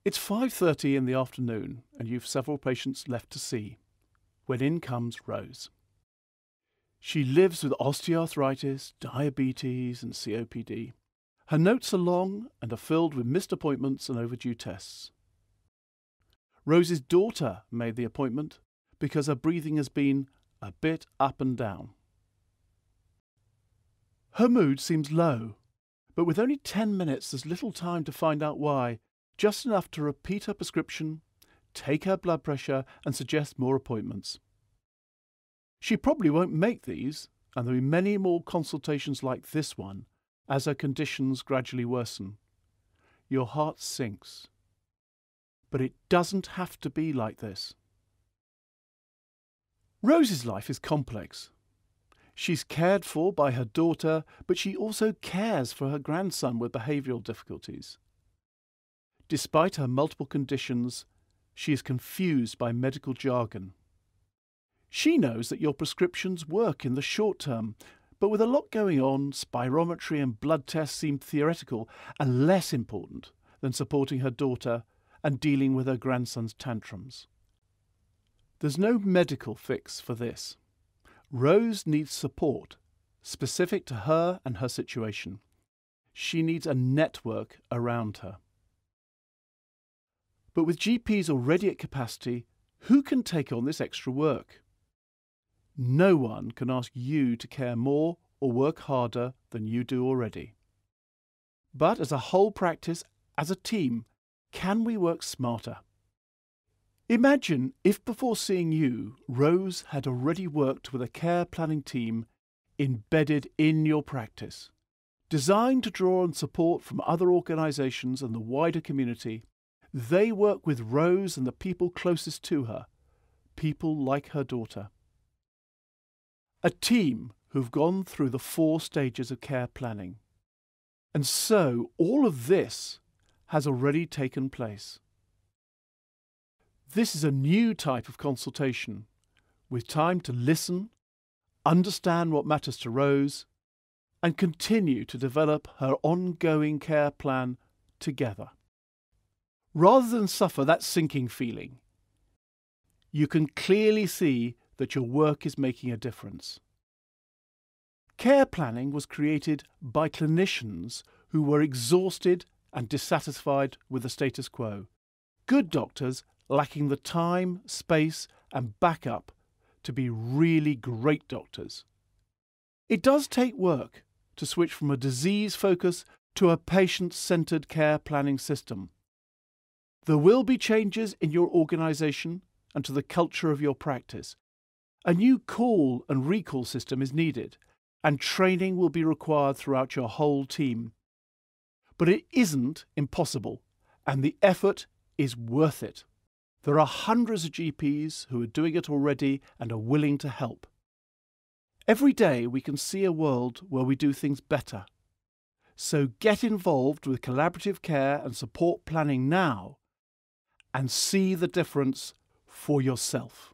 It's 5:30 in the afternoon and you've several patients left to see, when in comes Rose. She lives with osteoarthritis, diabetes and COPD. Her notes are long and are filled with missed appointments and overdue tests. Rose's daughter made the appointment because her breathing has been a bit up and down. Her mood seems low, but with only 10 minutes there's little time to find out why, just enough to repeat her prescription, take her blood pressure and suggest more appointments. She probably won't make these, and there'll be many more consultations like this one as her conditions gradually worsen. Your heart sinks. But it doesn't have to be like this. Rose's life is complex. She's cared for by her daughter, but she also cares for her grandson with behavioural difficulties. Despite her multiple conditions, she is confused by medical jargon. She knows that your prescriptions work in the short term, but with a lot going on, spirometry and blood tests seem theoretical and less important than supporting her daughter and dealing with her grandson's tantrums. There's no medical fix for this. Rose needs support, specific to her and her situation. She needs a network around her. But with GPs already at capacity, who can take on this extra work? No one can ask you to care more or work harder than you do already. But as a whole practice, as a team, can we work smarter? Imagine if before seeing you, Rose had already worked with a care planning team embedded in your practice, designed to draw on support from other organisations and the wider community. They work with Rose and the people closest to her, people like her daughter. A team who've gone through the 4 stages of care planning. And so all of this has already taken place. This is a new type of consultation, with time to listen, understand what matters to Rose, and continue to develop her ongoing care plan together. Rather than suffer that sinking feeling, you can clearly see that your work is making a difference. Care planning was created by clinicians who were exhausted and dissatisfied with the status quo. Good doctors lacking the time, space and backup to be really great doctors. It does take work to switch from a disease focus to a patient-centred care planning system. There will be changes in your organisation and to the culture of your practice. A new call and recall system is needed, and training will be required throughout your whole team. But it isn't impossible, and the effort is worth it. There are hundreds of GPs who are doing it already and are willing to help. Every day we can see a world where we do things better. So get involved with collaborative care and support planning now and see the difference for yourself.